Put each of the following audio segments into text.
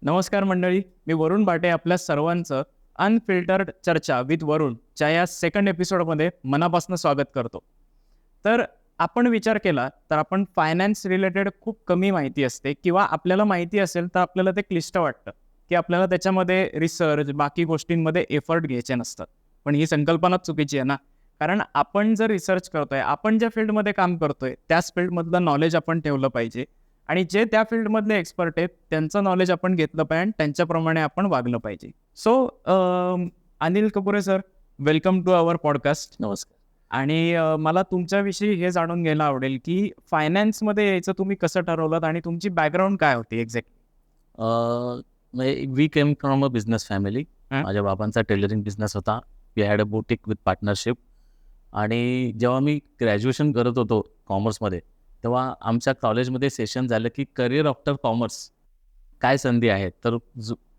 नमस्कार मंडळी, मी वरुण भाटे आपल्या सर्वांचं अनफिल्टर्ड चर्चा विथ वरुणच्या या सेकंड एपिसोडमध्ये मनापासून स्वागत करतो. तर आपण विचार केला तर आपण फायनान्स रिलेटेड खूप कमी माहिती असते किंवा आपल्याला माहिती असेल तर आपल्याला ते क्लिष्ट वाटतं की आपल्याला त्याच्यामध्ये रिसर्च बाकी गोष्टींमध्ये एफर्ट घ्यायचे नसतात. पण ही संकल्पनाच चुकीची आहे ना, कारण आपण जर रिसर्च करतोय, आपण ज्या फील्डमध्ये काम करतोय त्याच फील्डमधलं नॉलेज आपण ठेवलं पाहिजे आणि जे त्या फील्डमधले एक्सपर्ट आहेत त्यांचं नॉलेज आपण घेतलं पाहिजे आणि त्यांच्याप्रमाणे आपण वागलं पाहिजे. So Anil Kapure sir, welcome to our podcast. नमस्कार. आणि मला तुमच्याविषयी हे जाणून घ्यायला आवडेल की फायनान्समध्ये यायचं तुम्ही कसं ठरवलं आणि तुमची बॅकग्राऊंड काय होती exact? We came from a business family. हं. माझ्या बाबांचा टेलरिंग बिझनेस होता. We had a boutique with partnership. आणि जेव्हा मी ग्रॅज्युएशन करत होतो कॉमर्समध्ये, तेव्हा आमच्या कॉलेजमध्ये सेशन झालं की करिअर आफ्टर कॉमर्स काय संधी आहेत. तर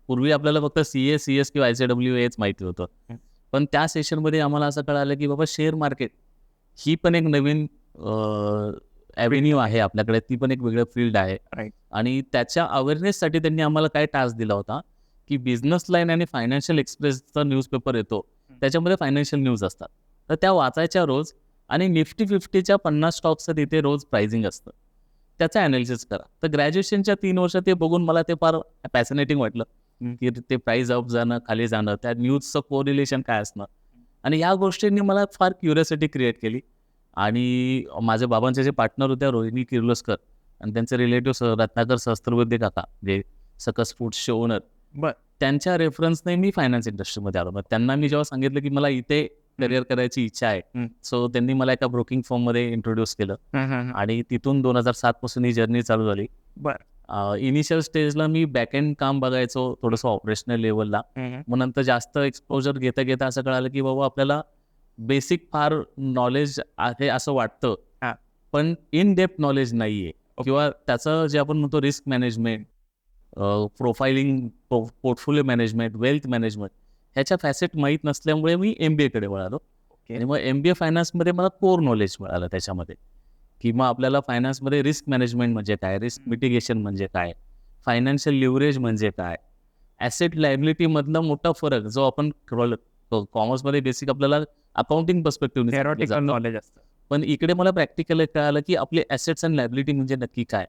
पूर्वी आपल्याला फक्त CA, CS किंवा ICW हेच माहिती होतं. हं. पण त्या सेशनमध्ये आम्हाला असं कळालं की बाबा शेअर मार्केट ही पण एक नवीन ॲव्हेन्यू आहे आपल्याकडे. ती पण एक वेगळं फील्ड आहे. राईट. आणि त्याच्या अवेअरनेससाठी त्यांनी आम्हाला काय टास्क दिला होता की बिझनेस लाईन आणि फायनान्शियल एक्सप्रेसचा न्यूजपेपर येतो, त्याच्यामध्ये फायनान्शियल न्यूज असतात. तर त्या वाचायच्या रोज आणि निफ्टी 50च्या 50 स्टॉक्सचं तिथे रोज प्राइसिंग असतं. त्याचं ॲनालिसिस करा. तर ग्रॅज्युएशनच्या 3 वर्ष ते बघून मला ते फार फॅसिनेटिंग वाटलं की ते प्राइस अप जाणं, खाली जाणं, त्या न्यूजचं कोरिलेशन काय असणं. आणि ह्या गोष्टींनी मला फार क्युरिओसिटी क्रिएट केली. आणि माझ्या बाबांचे जे पार्टनर होत्या रोहिणी किर्लोस्कर आणि त्यांचे रिलेटिव्ह रत्नाकर सहस्त्रबुद्धे काका, जे सकस फूड्सचे ओनर, बर. त्यांच्या रेफरन्सने मी फायनान्स इंडस्ट्रीमध्ये आलो. मग त्यांना मी जेव्हा सांगितलं की मला इथे करिअर करायची इच्छा आहे, सो त्यांनी मला एका ब्रोकिंग फर्ममध्ये इंट्रोड्यूस केलं आणि तिथून 2007 पासून ही जर्नी चालू झाली. बर. इनिशियल स्टेजला मी बॅकएंड काम बघायचो, थोडंसं ऑपरेशनल लेवलला. मग नंतर जास्त एक्सपोजर घेता घेता असं कळालं की बाबा आपल्याला बेसिक फार नॉलेज आहे असं वाटतं, हां. पण इन डेप्थ नॉलेज नाही आहे. किंवा त्याचं जे आपण म्हणतो risk management, profiling, portfolio management, wealth management ह्याच्या फॅसेट माहीत नसल्यामुळे मी MBAकडे वळालो. आणि मग MBA फायनान्समध्ये मला कोर नॉलेज मिळालं त्याच्यामध्ये, की मग आपल्याला फायनान्समध्ये रिस्क मॅनेजमेंट म्हणजे काय, रिस्क मिटिगेशन म्हणजे काय, फायनान्शियल लिव्हरेज म्हणजे काय, ॲसेट लायबिलिटीमधला मोठा फरक जो आपण कॉमर्समध्ये बेसिक आपल्याला अकाउंटिंग पर्स्पेक्टिव्ह थेरॉटिकल नॉलेज असतं. पण इकडे मला प्रॅक्टिकल कळालं की आपले ॲसेट्स अँड लायबिलिटी म्हणजे नक्की काय.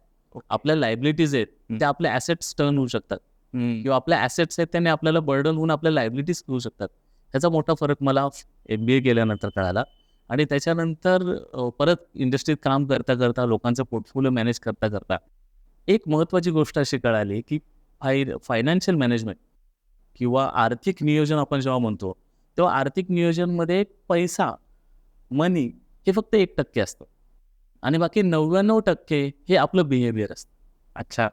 आपल्या लायबिलिटीज आहेत त्या आपल्या ॲसेट्स टर्न होऊ शकतात किंवा आपल्या ॲसेट्स आहेत त्याने आपल्याला बर्डन होऊन आपल्या लायबिलिटीज होऊ शकतात. ह्याचा मोठा फरक मला MBA केल्यानंतर कळाला. आणि त्याच्यानंतर परत इंडस्ट्रीत काम करता करता, लोकांचं पोर्टफोलिओ मॅनेज करता करता एक महत्त्वाची गोष्ट अशी कळाली की फायनान्शियल मॅनेजमेंट किंवा आर्थिक नियोजन आपण जेव्हा म्हणतो, तेव्हा आर्थिक नियोजनमध्ये पैसा, मनी हे फक्त 1% असतं आणि बाकी 99% हे आपलं बिहेवियर असतं. अच्छा.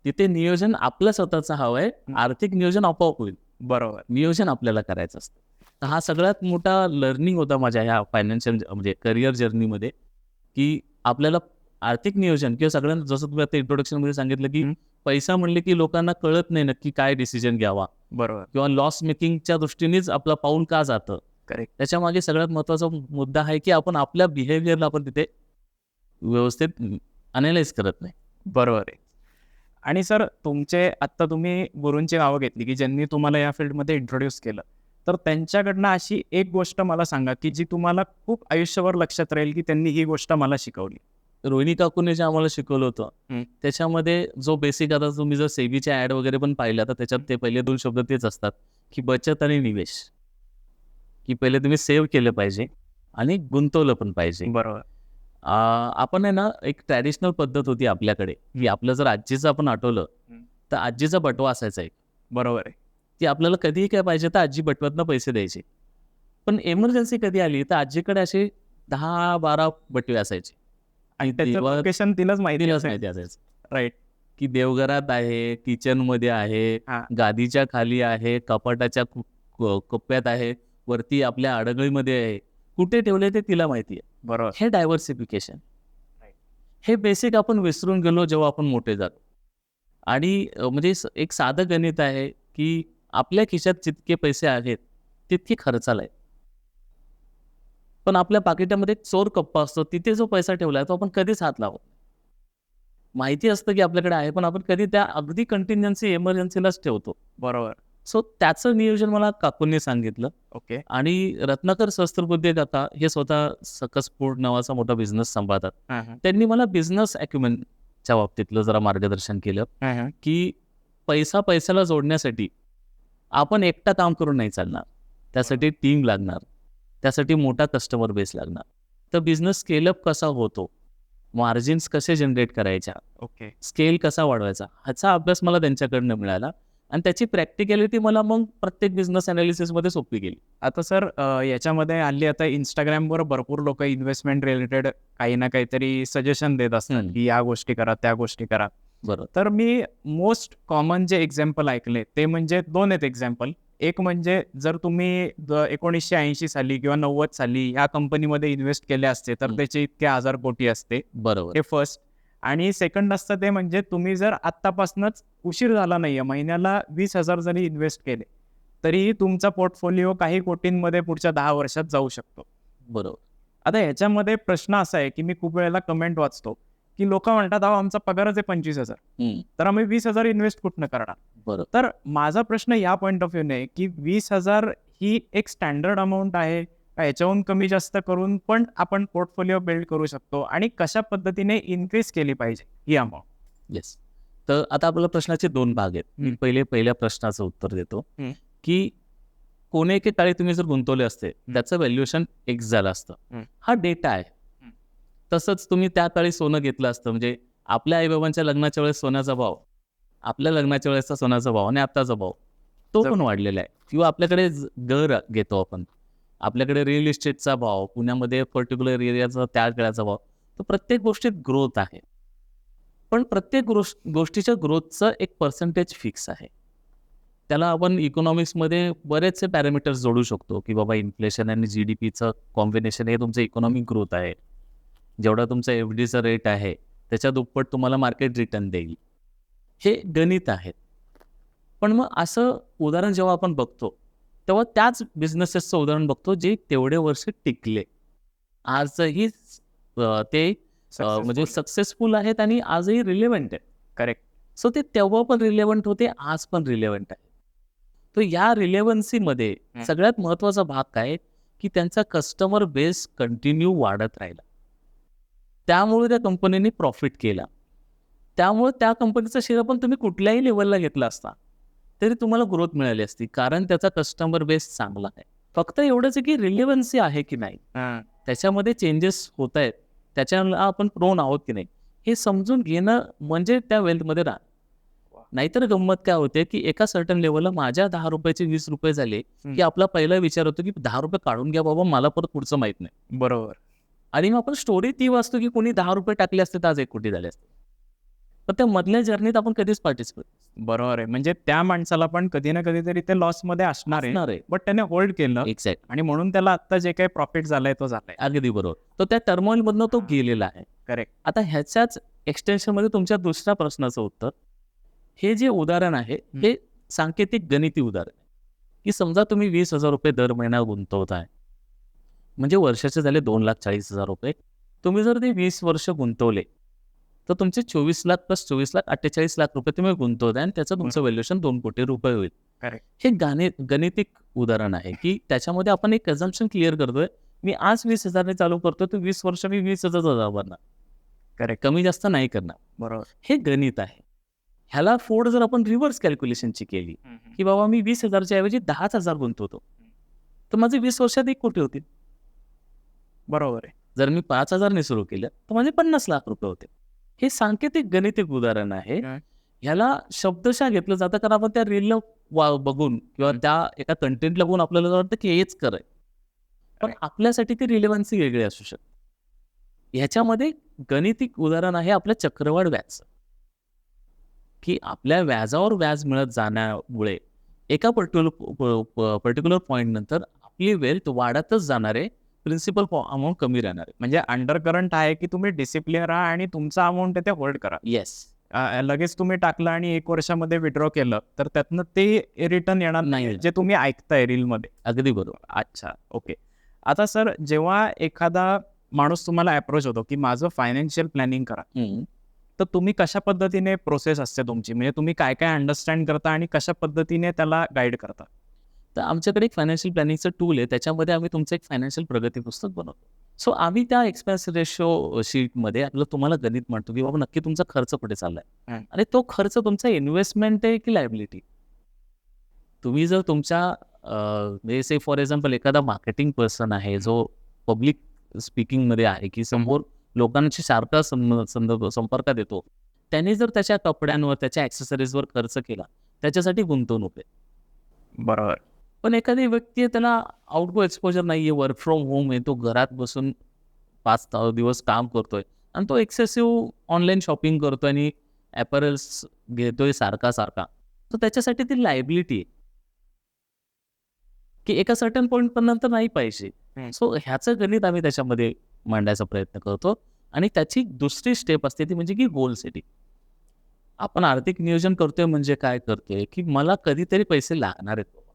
तिथे नियोजन आपलं स्वतःचं हवं आहे. आर्थिक नियोजन आपोआप होईल. बरोबर. नियोजन आपल्याला करायचं असतं. तर हा सगळ्यात मोठा लर्निंग होता माझ्या ह्या फायनान्शियल म्हणजे करिअर जर्नीमध्ये, की आपल्याला आर्थिक नियोजन किंवा सगळ्यांना जसं तुम्ही आता इंट्रोडक्शनमध्ये सांगितलं की पैसा म्हणले की लोकांना कळत नाही नक्की काय डिसिजन घ्यावा बरोबर. किंवा लॉस मेकिंगच्या दृष्टीनेच आपलं पाऊल का जातं. करेक्ट. त्याच्यामागे सगळ्यात महत्त्वाचा मुद्दा आहे की आपण आपल्या बिहेवियरला आपण तिथे व्यवस्थित अनालाइज करत नाही. बरोबर आहे. आणि सर, तुमचे आत्ता तुम्ही गुरूंची नावं घेतली की ज्यांनी तुम्हाला या फील्डमध्ये इंट्रोड्यूस केलं, तर त्यांच्याकडनं अशी एक गोष्ट मला सांगा की जी तुम्हाला खूप आयुष्यभर लक्षात राहील की त्यांनी ही गोष्ट मला शिकवली. रोहिणी काकूने जे आम्हाला शिकवलं होतं त्याच्यामध्ये जो बेसिक, आता तुम्ही जर सेबीच्या ॲड वगैरे पण पाहिल्या तर त्याच्यात ते पहिले 2 शब्द तेच असतात की बचत आणि निवेश, की पहिले तुम्ही सेव्ह केलं पाहिजे आणि गुंतवलं पण पाहिजे. बरोबर. आपण आहे ना, एक ट्रॅडिशनल पद्धत होती आपल्याकडे की आपलं जर आजीचं आपण आठवलं तर आजीचा बटवा असायचा एक. बरोबर आहे. ती आपल्याला कधीही काय पाहिजे तर आजी बटव्यातनं पैसे द्यायचे. पण एमर्जन्सी कधी आली तर आजीकडे असे 10-12 बटवे असायचे आणि त्याचं तेव्हा लोकेशन तिलाच माहिती असायचं. राईट. की देवघरात आहे, किचनमध्ये आहे, हां. गादीच्या खाली आहे, कपाटाच्या कोपऱ्यात आहे, वरती आपल्या अडगळीमध्ये आहे. कुठे ठेवले ते तिला माहिती आहे. बरोबर. हे डायव्हर्सिफिकेशन, हे बेसिक आपण विसरून गेलो जेव्हा आपण मोठे झालो. आणि म्हणजे एक साधं गणित आहे की आपल्या खिशात जितके पैसे आहेत तितके खर्चाला आहे. पण आपल्या पाकिटामध्ये चोर कप्पा असतो, तिथे जो पैसा ठेवला आहे तो आपण कधीच हात लावत नाही. माहिती असतं की आपल्याकडे आहे, पण आपण कधी त्या अगदी कंटिन्जन्सी इमर्जन्सीलाच ठेवतो. बरोबर. सो त्याचं नियोजन मला काकूंनी सांगितलं. ओके. आणि रत्नाकर सहस्त्रबुद्धे काका हे स्वतः सकस फूड नावाचा मोठा बिझनेस सांभाळतात. हां, हां. त्यांनी मला बिझनेस ॲक्युमेंटच्या बाबतीतलं जरा मार्गदर्शन केलं, हां, हां. की पैसा पैशाला जोडण्यासाठी आपण एकटा काम करून नाही चालणार. त्यासाठी टीम लागणार. त्यासाठी मोठा कस्टमर बेस लागणार. तर बिझनेस स्केलअप कसा होतो, मार्जिन्स कसे जनरेट करायच्या, ओके. स्केल कसा वाढवायचा, ह्याचा अभ्यास मला त्यांच्याकडनं मिळाला आणि त्याची प्रॅक्टिकॅलिटी मला मग प्रत्येक बिझनेस अनालिसिसमध्ये सोपी गेली. आता सर याच्यामध्ये हल्ली आता Instagramवर भरपूर लोकं इन्व्हेस्टमेंट रिलेटेड काही ना काहीतरी सजेशन देत असतात, की या गोष्टी करा, त्या गोष्टी करा. बरोबर. तर मी मोस्ट कॉमन जे एक्झाम्पल ऐकले ते म्हणजे 2 आहेत एक्झाम्पल. एक म्हणजे जर तुम्ही 1980 साली किंवा 90 साली ह्या कंपनीमध्ये इन्व्हेस्ट केले असते तर त्याचे इतके हजार कोटी असते. बरोबर. हे फर्स्ट. आणि सेकंड असतं ते म्हणजे तुम्ही जर आत्तापासूनच उशीर झाला नाहीये, महिन्याला 20,000 जरी इन्व्हेस्ट केले, तरीही तुमचा पोर्टफोलिओ काही कोटींमध्ये पुढच्या 10 वर्षात जाऊ शकतो. बरोबर. आता ह्याच्यामध्ये प्रश्न असा आहे, की मी खूप वेळेला कमेंट वाचतो, की लोकं म्हणतात, "अहो आमचा पगारच आहे 25,000 तर आम्ही 20,000 इन्व्हेस्ट कुठनं करणार?" बरोबर. तर माझा प्रश्न या पॉइंट ऑफ व्ह्यूने की 20,000 ही एक स्टँडर्ड अमाऊंट आहे का याच्याहून कमी जास्त करून पण आपण पोर्टफोलिओ बिल्ड करू शकतो आणि कशा पद्धतीने इन्क्रीज केली पाहिजे ही अमाऊंट? येस. तर आता आपल्या प्रश्नाचे 2 भाग आहेत. मी पहिल्या प्रश्नाचं उत्तर देतो, की कोणी एके काळी तुम्ही जर गुंतवले असते, त्याचं व्हॅल्युएशन X झालं असतं. हा डेटा आहे. तसंच तुम्ही त्या काळी सोनं घेतलं असतं, म्हणजे आपल्या आईबाबांच्या लग्नाच्या वेळेस सोन्याचा भाव, आपल्या लग्नाच्या वेळेसचा सोन्याचा भाव आणि आत्ताचा भाव तो पण वाढलेला आहे. किंवा आपल्याकडे घर घेतो आपण, आपल्याकडे रिअल इस्टेटचा भाव, पुण्यामध्ये पर्टिक्युलर एरियाचा त्या काळाचा भाव, तर प्रत्येक गोष्टीत ग्रोथ आहे. पण प्रत्येक गोष्टीच्या ग्रोथचं एक पर्सेंटेज फिक्स आहे. त्याला आपण इकॉनॉमिक्समध्ये बरेचसे पॅरामीटर्स जोडू शकतो, की बाबा इन्फ्लेशन आणि GDPचं कॉम्बिनेशन हे तुमचं इकॉनॉमिक ग्रोथ आहे. जेवढा तुमचा FDचा रेट आहे, त्याच्या दुप्पट तुम्हाला मार्केट रिटर्न देईल. हे गणित आहेत. पण मग असं उदाहरण जेव्हा आपण बघतो, तेव्हा त्याच बिझनेसेसचं उदाहरण बघतो जे तेवढे वर्ष टिकले. आजही ते म्हणजे सक्सेसफुल आहेत आणि आजही रिलेव्हंट आहेत. करेक्ट. सो ते तेव्हा पण रिलेव्हंट होते, आज पण रिलेव्हंट आहे. तर या रिलेव्हन्सीमध्ये सगळ्यात महत्त्वाचा भाग काय, की त्यांचा कस्टमर बेस कंटिन्यू वाढत राहिला. त्यामुळे त्या कंपनीने प्रॉफिट केला. त्यामुळे त्या कंपनीचा शेअर पण तुम्ही कुठल्याही लेवलला घेतला असता, तरी तुम्हाला ग्रोथ मिळाली असती, कारण त्याचा कस्टमर बेस चांगला आहे. फक्त एवढंच आहे की रिलेव्हन्सी आहे की नाही, त्याच्यामध्ये चेंजेस होत आहेत, त्याच्याला आपण प्रोन आहोत की नाही, हे समजून घेणं म्हणजे त्या वेल्थमध्ये राहा. नाहीतर गंमत काय होते, की एका सर्टन लेवलला माझ्या 10 रुपयाचे 20 रुपये झाले, की आपला पहिला विचार होतो, की 10 रुपये काढून घ्या बाबा, मला परत पुढचं माहित नाही. बरोबर. आणि मग आपण स्टोरी ती वाचतो, की कोणी 10 रुपये टाकले असते तर आज 1 कोटी झाले असते. पण त्या मधल्या जर्नीत आपण कधीच पार्टिसिपेट बरोबर आहे. म्हणजे त्या माणसाला पण कधी ना कधीतरी ते लॉसमध्ये असणार आहे. बट त्याने होल्ड केलं एक्झॅक्ट. आणि म्हणून त्याला आता जे काही प्रॉफिट झालंय तो झालाय. अगदी बरोबर. तर त्या टर्मोइल मधनं तो गेलेला आहे. करेक्ट. आता ह्याच्याच एक्सटेन्शनमध्ये तुमच्या दुसऱ्या प्रश्नाचं उत्तर, हे जे उदाहरण आहे हे सांकेतिक गणिती उदाहरण आहे, की समजा तुम्ही 20,000 रुपये दर महिना गुंतवताय, म्हणजे वर्षाचे झाले 2,40,000 रुपये. तुम्ही जर ते 20 वर्ष गुंतवले तर तुमचे 24 लाख प्लस 24 लाख 48 लाख रुपये तुम्ही गुंतवताय आणि त्याचं तुमचं व्हॅल्युएशन 2 कोटी रुपये होईल. करेक्ट. हे गणितिक उदाहरण आहे, की त्याच्यामध्ये आपण एक अझम्पशन क्लिअर करतोय, मी आज 20,000 ने चालू करतोय तर 20 वर्ष मी 20,000 भरणार. करेक्ट. कमी जास्त नाही करणार. बरोबर. हे गणित आहे. ह्याला फोड जर आपण रिव्हर्स कॅल्क्युलेशनची केली, की बाबा मी 20,000च्या ऐवजी 10,000 गुंतवतो, तर माझे 20 वर्षात 1 कोटी होतील. बरोबर आहे. जर मी 5,000 ने सुरू केलं तर माझे 50 लाख रुपये होते. हे सांकेतिक गणितिक उदाहरण आहे. ह्याला शब्दशः घेतलं जातं, कारण आपण त्या रीलला बघून किंवा त्या एका कंटेंटला बघून आपल्याला वाटतं की हेच खरंय. पण आपल्यासाठी ती रिलेव्हन्सी वेगळी असू शकते. ह्याच्यामध्ये गणितिक उदाहरण आहे आपल्या चक्रवाढ व्याज, की आपल्या व्याजावर व्याज मिळत जाण्यामुळे एका पर्टिक्युलर पॉईंट नंतर आपली वेल्थ वाढतच जाणार आहे, प्रिन्सिपल अमाऊंट कमी राहणार आहे. म्हणजे अंडर करंट आहे की तुम्ही डिसिप्लिन राहा आणि तुमचा अमाऊंट आहे ते होल्ड करा. येस. लगेच तुम्ही टाकलं आणि 1 वर्षामध्ये विड्रॉ केलं तर त्यातनं ते रिटर्न येणार नाही जे तुम्ही ऐकताय रीलमध्ये. अगदी बरोबर. अच्छा. ओके. आता सर जेव्हा एखादा माणूस तुम्हाला अप्रोच होतो की माझं फायनान्शियल प्लॅनिंग करा, तर तुम्ही कशा पद्धतीने प्रोसेस असते तुमची, म्हणजे तुम्ही काय काय अंडरस्टँड करता आणि कशा पद्धतीने त्याला गाईड करता? तर आमच्याकडे एक फायनान्शियल प्लॅनिंगचं टूल आहे. त्याच्यामध्ये आम्ही तुमचं एक फायनान्शियल प्रगती पुस्तक बनवतो. सो आम्ही त्या एक्सपेन्स रेशो शीटमध्ये आपलं तुम्हाला गणित म्हणतो, की बाबा नक्की तुमचा खर्च कुठे चाललाय हं. आणि तो खर्च तुमचा इन्व्हेस्टमेंट आहे की लायबिलिटी. तुम्ही जर तुमच्या म्हणजे से फॉर एक्झाम्पल एखादा मार्केटिंग पर्सन आहे, जो पब्लिक स्पीकिंगमध्ये आहे, की समोर लोकांशी सारखा संपर्कात येतो. त्याने जर त्याच्या कपड्यांवर, त्याच्या ॲक्सेसरीजवर खर्च केला, त्याच्यासाठी गुंतवणूक आहे. बरोबर. पण एखादी व्यक्ती आहे, त्याला आउटगो एक्सपोजर नाहीये, वर्क फ्रॉम होम आहे, तो घरात बसून 5 दिवस काम करतोय आणि तो एक्सेसिव्ह ऑनलाईन शॉपिंग करतोय आणि ॲपरल्स घेतोय सारखा. तर त्याच्यासाठी ती लायबिलिटी आहे, की एका सर्टन पॉइंट पण नंतर नाही पाहिजे. हं. सो ह्याचं गणित आम्ही त्याच्यामध्ये मांडायचा प्रयत्न करतो आणि त्याची दुसरी स्टेप असते ती म्हणजे की गोल सेटिंग. आपण आर्थिक नियोजन करतोय म्हणजे काय करतोय, की मला कधीतरी पैसे लागणार आहेत बाबा.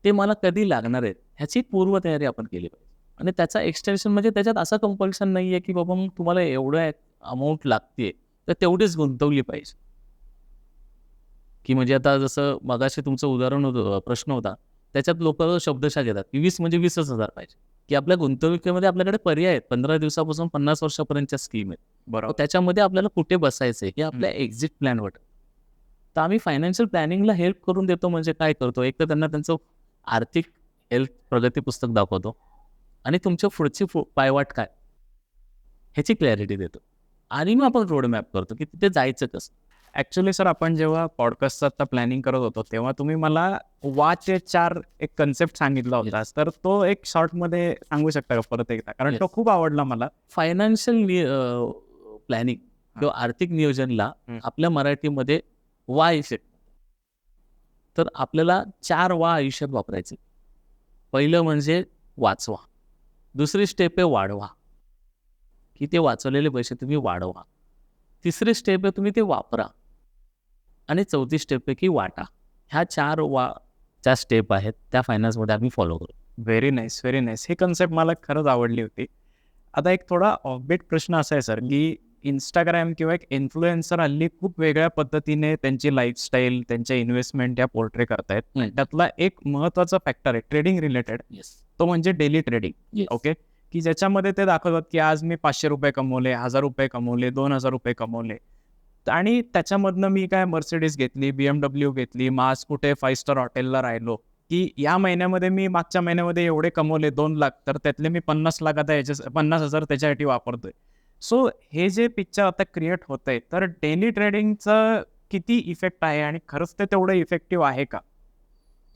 ते मला कधी लागणार आहेत ह्याची पूर्वतयारी आपण केली पाहिजे. आणि त्याचा एक्सटेन्शन म्हणजे त्याच्यात असं कंपल्शन नाहीये, की बाबा मग तुम्हाला एवढं अमाउंट लागते, तर तेवढीच गुंतवली पाहिजे. की म्हणजे आता जसं मगाशी तुमचं उदाहरण होतं, प्रश्न होता. त्याच्यात लोकं शब्दशः घेतात, की 20 म्हणजे 20,000 पाहिजे, की आपल्या गुंतवणुकीमध्ये आपल्याकडे पर्याय आहेत. 15 दिवसापासून 50 वर्षापर्यंतच्या स्कीम आहेत. बरोबर. त्याच्यामध्ये आपल्याला कुठे बसायचंय हे आपल्या एक्झिट प्लॅनवर. तर आम्ही फायनान्शियल प्लॅनिंगला हेल्प करून देतो म्हणजे काय करतो, एक तर त्यांना त्यांचं आर्थिक हेल्थ प्रगती पुस्तक दाखवतो आणि तुमच्या पुढची पायवाट काय ह्याची क्लॅरिटी देतो आणि मग आपण रोड मॅप करतो, की तिथे जायचं कसं. ॲक्च्युअली सर, आपण जेव्हा पॉडकास्टचं आता प्लॅनिंग करत होतो, तेव्हा तुम्ही मला वाचे 4 एक कन्सेप्ट सांगितला होता. तर तो एक शॉर्टमध्ये सांगू शकता का परत एकदा? कारण तो Yes. खूप आवडला मला. फायनान्शियल प्लॅनिंग किंवा आर्थिक नियोजनला आपल्या मराठीमध्ये वा इफेक्ट. तर आपल्याला 4 वा आयुष्यात वापरायचे. पहिलं म्हणजे वाचवा. दुसरी स्टेप आहे वाढवा, की ते वाचवलेले पैसे तुम्ही वाढवा. तिसरी स्टेप आहे तुम्ही ते वापरा आणि चौथी स्टेप आहे की वाटा. ह्या 4 ज्या स्टेप आहेत त्या फायनान्समध्ये आम्ही फॉलो करतो. Very nice, very nice. ही कन्सेप्ट मला खरंच आवडली होती. आता एक थोडा ऑफबीट प्रश्न असा आहे सर, की Instagram किंवा एक इन्फ्लुएन्सर हल्ली खूप वेगळ्या पद्धतीने त्यांची लाईफस्टाईल, त्यांच्या इन्व्हेस्टमेंट या पोर्ट्रे करतायत. त्यातला एक महत्त्वाचा फॅक्टर आहे ट्रेडिंग रिलेटेड, येस. तो म्हणजे डेली ट्रेडिंग. येस. ओके, की ज्याच्यामध्ये ते दाखवतात की आज मी ₹500 कमवले, ₹1000 कमवले, ₹2000 कमवले आणि त्याच्यामधनं मी काय मर्सिडीज घेतली, BMW घेतली, मग आज कुठे 5 स्टार हॉटेलला राहिलो, की या महिन्यामध्ये मी मागच्या महिन्यामध्ये एवढे कमवले 2 लाख, तर त्यातले मी 50 लाख आता 50,000 त्याच्यासाठी वापरतोय. सो हे जे पिक्चर आता क्रिएट होतंय, तर डेली ट्रेडिंगचं किती इफेक्ट आहे आणि खरंच ते तेवढं इफेक्टिव्ह आहे का?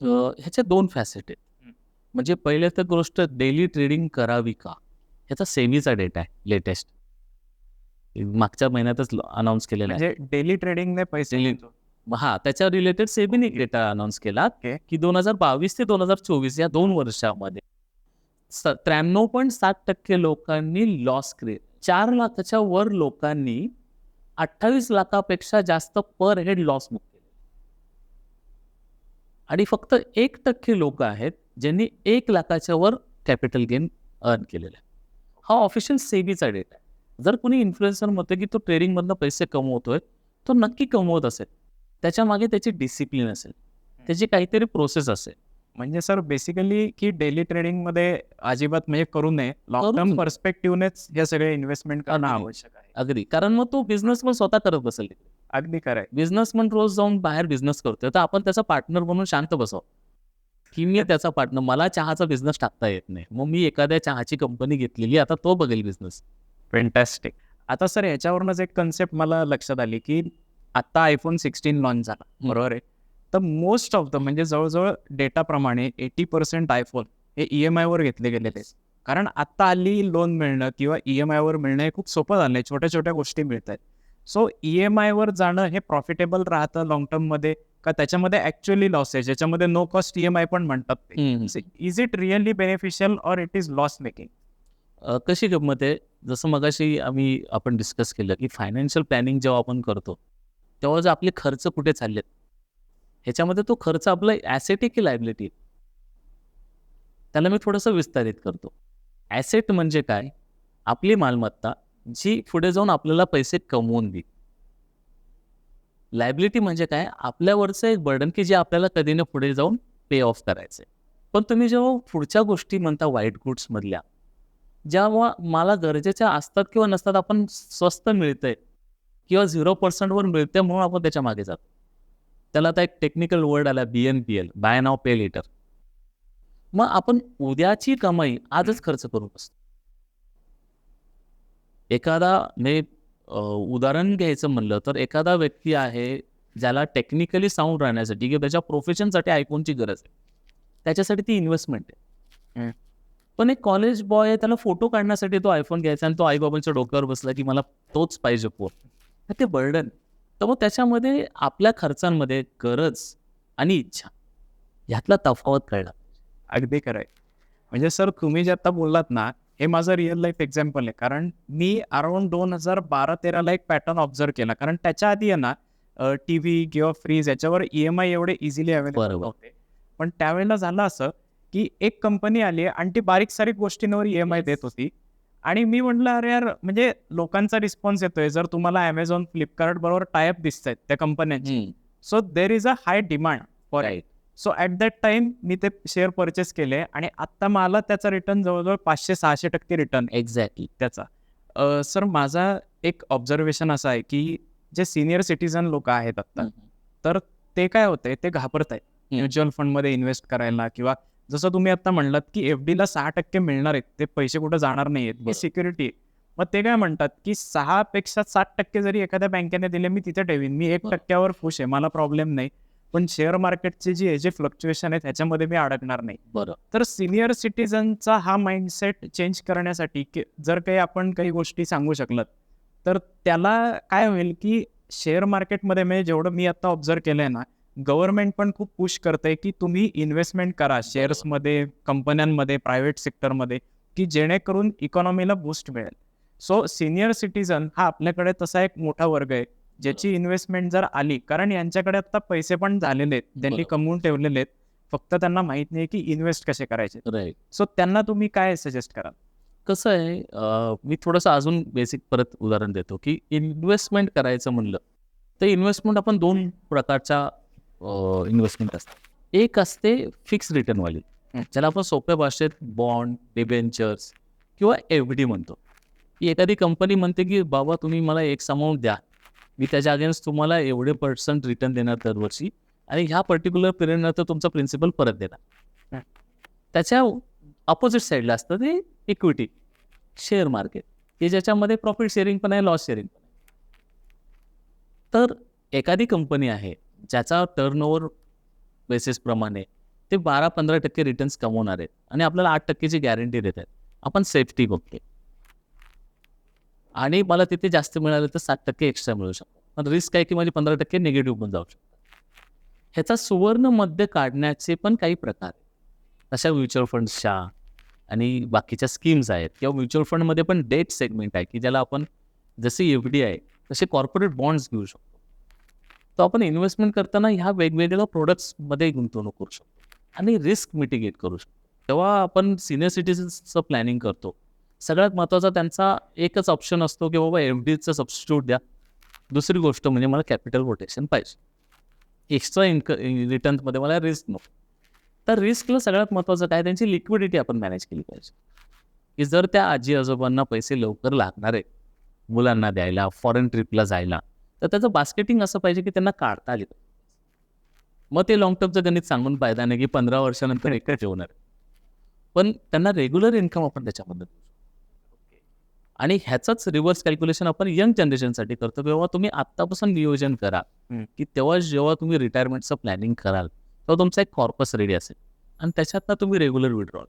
ह्याचे 2 फॅसेट आहेत. म्हणजे पहिलं तर गोष्ट डेली ट्रेडिंग करावी का? ह्याचा सेबीचा डेटा आहे लेटेस्ट. मागच्या महिन्यातच अनाउन्स केलेला आहे. म्हणजे डेली ट्रेडिंगने पैसे हां, त्याच्या रिलेटेड सेबीने डेटा अनाउन्स केला, ओके. की 2022 ते 2024 या 2 वर्षामध्ये 93.7% लोकांनी लॉस क्रिएट 4 लाखाच्या वर लोकांनी 28 लाखापेक्षा जास्त पर हेड लॉस बुक केले. आणि फक्त 1% लोक आहेत ज्यांनी 1 लाखाच्या वर कॅपिटल गेन अर्न केलेला आहे. हा ऑफिशियल सेबीचा डेटा आहे. जर कोणी इन्फ्लुएन्सर म्हणतो की तो ट्रेडिंगमधनं पैसे कमवतोय, तो नक्की कमवत असेल. त्याच्या मागे त्याची डिसिप्लिन असेल, त्याची काहीतरी प्रोसेस असेल. म्हणजे सर बेसिकली की डेली ट्रेडिंगमध्ये अजिबात म्हणजे करू नये. लॉंग टर्म नये. पर्स्पेक्टिव्हनेच हे सगळे इन्व्हेस्टमेंट करणं अगदी. आवश्यक आहे. अगदी. कारण मग तो बिझनेस पण स्वतः करत बसेल. अगदी खरं आहे. बिझनेसमन रोज जाऊन बाहेर बिझनेस करतोय, तर आपण त्याचा पार्टनर बनून शांत बसावं. की मी त्याचा पार्टनर, मला चहाचा बिझनेस टाकता येत नाही. मग मी एखाद्या चहाची कंपनी घेतलेली, आता तो बघेल बिझनेस. फॅन्टॅस्टिक. आता सर ह्याच्यावरूनच एक कन्सेप्ट मला लक्षात आली, की आता iPhone 16 लॉन्च झाला, बरोबर आहे. तर मोस्ट ऑफ द म्हणजे जवळ-जवळ डेटाप्रमाणे 80% iPhone हे EMIवर घेतले गेलेले आहेत. कारण आता हल्ली लोन मिळणं किंवा EMIवर मिळणं हे खूप सोपं झालंय. छोट्या-छोट्या गोष्टी मिळतायत. सो EMIवर जाणं हे प्रॉफिटेबल राहतं लाँग टर्ममध्ये का त्याच्यामध्ये ॲक्च्युअली लॉस आहे, ज्याच्यामध्ये नो कॉस्ट EMI पण म्हणतात ते. Is it really beneficial or it is loss making? कशी गंमत आहे, जसं मगाशी आपण डिस्कस केलं, की फायनान्शियल प्लॅनिंग जेव्हा आपण करतो, तेव्हा जर आपले खर्च कुठे चाललेत, ह्याच्यामध्ये तो खर्च आपला ॲसेट आहे की लायबिलिटी आहे? त्याला मी थोडंसं विस्तारित करतो. ॲसेट म्हणजे काय? आपली मालमत्ता जी पुढे जाऊन आपल्याला पैसे कमवून देईल. लायबिलिटी म्हणजे काय, आपल्यावरचं एक बर्डन की जे आपल्याला कधी ना पुढे जाऊन पे ऑफ करायचंय. पण तुम्ही जेव्हा पुढच्या गोष्टी म्हणता व्हाईट गुड्स मधल्या, जेव्हा मला गरजेच्या असतात किंवा नसतात, आपण स्वस्त मिळतंय किंवा 0% वर मिळतंय म्हणून आपण त्याच्या मागे जातो. त्याला आता एक टेक्निकल वर्ड आला, BNPL, बाय नाव पे लेटर. मग आपण उद्याची कमाई आजच खर्च करून बसतो. एखादा म्हणजे उदाहरण घ्यायचं म्हणलं तर एखादा व्यक्ती आहे ज्याला टेक्निकली साऊंड राहण्यासाठी किंवा त्याच्या प्रोफेशनसाठी आयफोनची गरज आहे, त्याच्यासाठी ती इन्व्हेस्टमेंट आहे. पण एक कॉलेज बॉय आहे, त्याला फोटो काढण्यासाठी तो आयफोन घ्यायचा आणि तो आईबाबांच्या डोक्यावर बसला की मला तोच पाहिजे फोन, ते बर्डन. तर मग त्याच्यामध्ये आपल्या खर्चांमध्ये गरज आणि इच्छा ह्यातला तफावत कळला. अगदी खरं आहे. म्हणजे सर तुम्ही जे आता बोललात ना, हे माझं रिअल लाईफ एक्झाम्पल आहे. कारण मी अराउंड 2012-13ला एक पॅटर्न ऑब्झर्व केला. कारण त्याच्या आधी आहे ना टीव्ही किंवा फ्रीज याच्यावर EMI एवढे इझिली अवेलेबल बरोबर. नव्हते. पण त्यावेळेला झालं असं, की एक कंपनी आली आणि ती बारीक सारीक गोष्टींवर EMI देत होती. आणि मी म्हटलं अरे यार, म्हणजे लोकांचा रिस्पॉन्स येतोय. जर तुम्हाला Amazon, Flipkart बरोबर टायअप दिसतायत त्या कंपन्यांची, so there is a high demand for it. So at that time मी ते शेअर परचेस केले आणि आत्ता मला त्याचा रिटर्न जवळजवळ 500-600% रिटर्न एक्झॅक्टली. त्याचा. सर माझा एक ऑब्झर्वेशन असा आहे, की जे सिनियर सिटीजन लोक आहेत आत्ता, तर ते काय होतंय, ते घाबरत आहेत म्युच्युअल फंडमध्ये इन्व्हेस्ट करायला. किंवा जसं तुम्ही आता म्हणलात, की FDला 6% मिळणार आहेत, ते पैसे कुठं जाणार नाहीयेत, ही सिक्युरिटी आहे. मग ते काय म्हणतात, की 6 पेक्षा 7% जरी एखाद्या बँकेने दिले, मी तिथे ठेवीन, मी 1%वर खुश आहे, मला प्रॉब्लेम नाही. पण शेअर मार्केटचे जे फ्लक्च्युएशन आहे त्याच्यामध्ये मी अडकणार नाही. बरं. तर सिनियर सिटीजनचा हा माइंडसेट चेंज करण्यासाठी जर काही आपण काही गोष्टी सांगू शकलात, तर त्याला काय होईल, की शेअर मार्केटमध्ये म्हणजे जेवढं मी आता ऑब्झर्व केलंय ना, गव्हर्नमेंट पण खूप पुश करतंय, की तुम्ही इन्व्हेस्टमेंट करा शेअर्समध्ये, कंपन्यांमध्ये, प्रायव्हेट सेक्टरमध्ये, की जेणेकरून इकॉनॉमीला बूस्ट मिळेल. सो सिनियर सिटीजन हा आपल्याकडे तसा एक मोठा वर्ग आहे, ज्याची इन्व्हेस्टमेंट जर आली, कारण यांच्याकडे आता पैसे पण झालेले आहेत, त्यांनी बरोबर. कमवून ठेवलेले आहेत, फक्त त्यांना माहित नाही की इन्व्हेस्ट कसे करायचे. राईट. सो त्यांना तुम्ही काय सजेस्ट कराल? कसं आहे, मी थोडंसं अजून बेसिक परत उदाहरण देतो, की इन्व्हेस्टमेंट करायचं म्हणलं तर इन्व्हेस्टमेंट आपण 2 प्रकारच्या इन्व्हेस्टमेंट असतात. एक असते फिक्स रिटर्नवाली, ज्याला आपण सोप्या भाषेत बॉन्ड, डिबेंचर्स किंवा FD म्हणतो. की एखादी कंपनी म्हणते की बाबा तुम्ही मला एक्स अमाऊंट द्या, मी त्याच्या अगेन्स्ट तुम्हाला एवढे % रिटर्न देणार दरवर्षी आणि ह्या पर्टिक्युलर पिरियडनंतर तुमचा प्रिन्सिपल परत देणार. त्याच्या अपोजिट साईडला असतं ते इक्विटी, शेअर मार्केट, की ज्याच्यामध्ये प्रॉफिट शेअरिंग पण आहे, लॉस शेअरिंग पण आहे. तर एखादी कंपनी आहे ज्याचा टर्नओव्हर बेसिसप्रमाणे ते 12-15% रिटर्न्स कमवणार आहेत आणि आपल्याला 8%ची गॅरंटी देत आहेत. आपण सेफ्टी बघतोय आणि मला तिथे जास्त मिळालं तर 7% एक्स्ट्रा मिळू शकतो. पण रिस्क आहे की माझी 15% निगेटिव्ह पण जाऊ शकतात. ह्याचा सुवर्ण मध्य काढण्याचे पण काही प्रकार आहेत. अशा म्युच्युअल फंड्सच्या आणि बाकीच्या स्कीम्स आहेत किंवा म्युच्युअल फंडमध्ये पण डेट सेगमेंट आहे की ज्याला आपण जसे FD आहे तसे कॉर्पोरेट बॉन्ड्स घेऊ शकतो. तर आपण इन्व्हेस्टमेंट करताना ह्या वेगवेगळ्या प्रोडक्ट्समध्ये गुंतवणूक करू शकतो आणि रिस्क मिटिगेट करू शकतो. तेव्हा आपण सिनियर सिटीजन्सचं प्लॅनिंग करतो, सगळ्यात महत्त्वाचा त्यांचा एकच ऑप्शन असतो की बाबा FDचं सबस्टिट्यूट द्या. दुसरी गोष्ट म्हणजे मला कॅपिटल रोटेशन पाहिजे, एक्स्ट्रा रिटर्न्समध्ये मला रिस्क नको. तर रिस्कला सगळ्यात महत्त्वाचं काय, त्यांची लिक्विडिटी आपण मॅनेज केली पाहिजे. की जर त्या आजी आजोबांना पैसे लवकर लागणार आहे मुलांना द्यायला, फॉरेन ट्रिपला जायला, तर त्याचं बास्केटिंग असं पाहिजे की त्यांना काढता आली पाहिजे. मग ते लॉंग टर्मचं गणित सांगून फायदा नाही की 15 वर्षानंतर एकच होणार आहे. पण त्यांना रेग्युलर इन्कम आपण त्याच्यामध्ये देऊ शकतो. आणि ह्याचाच रिव्हर्स कॅल्क्युलेशन आपण यंग जनरेशनसाठी करतो. तेव्हा तुम्ही आत्तापासून नियोजन करा की तेव्हा जेव्हा तुम्ही रिटायरमेंटचं प्लॅनिंग कराल तेव्हा तुमचा एक कॉर्पस रेडी असेल आणि त्याच्यातनं तुम्ही रेग्युलर विड्रॉल.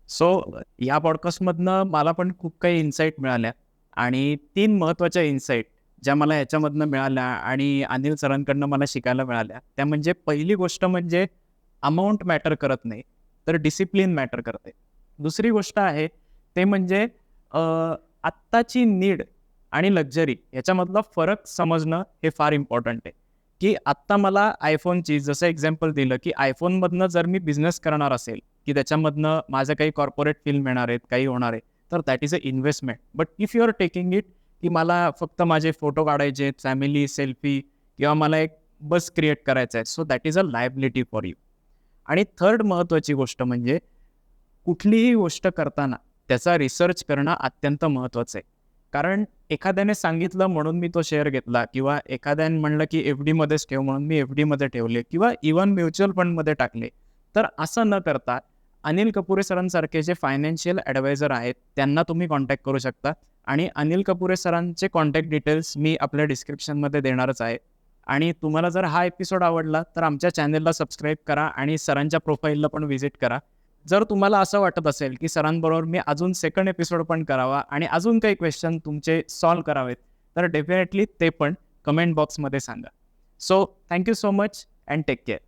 सो या पॉडकास्टमधनं मला पण खूप काही इन्साईट मिळाल्या आणि 3 महत्त्वाच्या इन्साईट ज्या मला ह्याच्यामधनं मिळाल्या आणि अनिल सरांकडनं मला शिकायला मिळाल्या, त्या म्हणजे पहिली गोष्ट म्हणजे अमाऊंट मॅटर करत नाही, तर डिसिप्लिन मॅटर करते. दुसरी गोष्ट आहे ते म्हणजे आत्ताची नीड आणि लक्झरी याच्यामधला फरक समजणं हे फार इम्पॉर्टंट आहे. की आत्ता मला आयफोनची जसं एक्झाम्पल दिलं की आयफोनमधनं जर मी बिझनेस करणार असेल की त्याच्यामधनं माझं काही कॉर्पोरेट फील्ड मिळणार आहेत, काही होणार आहे, तर that is a investment. But if you are taking it की मला फक्त माझे फोटो काढायचे, फॅमिली सेल्फी किंवा मला एक बस क्रिएट करायचा आहे, so that is a liability for you. आणि थर्ड महत्त्वाची गोष्ट म्हणजे कुठलीही गोष्ट करताना त्याचा रिसर्च करणं अत्यंत महत्त्वाचं आहे. कारण एखाद्याने सांगितलं म्हणून मी तो शेअर घेतला किंवा एखाद्याने म्हणलं की एफ-डीमध्येच ठेव म्हणून मी एफ-डीमध्ये ठेवले किंवा इव्हन म्युच्युअल फंडमध्ये टाकले. तर असं न करता अनिल कपुरे सरांसारखे जे फायनान्शियल ॲडवायझर आहेत त्यांना तुम्ही कॉन्टॅक्ट करू शकता आणि अनिल कपुरे सरांचे कॉन्टॅक्ट डिटेल्स मी आपल्या डिस्क्रिप्शनमध्ये देणारच आहे. आणि तुम्हाला जर हा एपिसोड आवडला तर आमच्या चॅनेलला सबस्क्राईब करा आणि सरांच्या प्रोफाईलला पण व्हिजिट करा. जर तुम्हाला असं वाटत असेल की सरांबरोबर मी अजून सेकंड एपिसोड पण करावा आणि अजून काही क्वेश्चन तुमचे सॉल्व्ह करावेत तर डेफिनेटली ते पण कमेंट बॉक्समध्ये सांगा. So thank you so much and take care.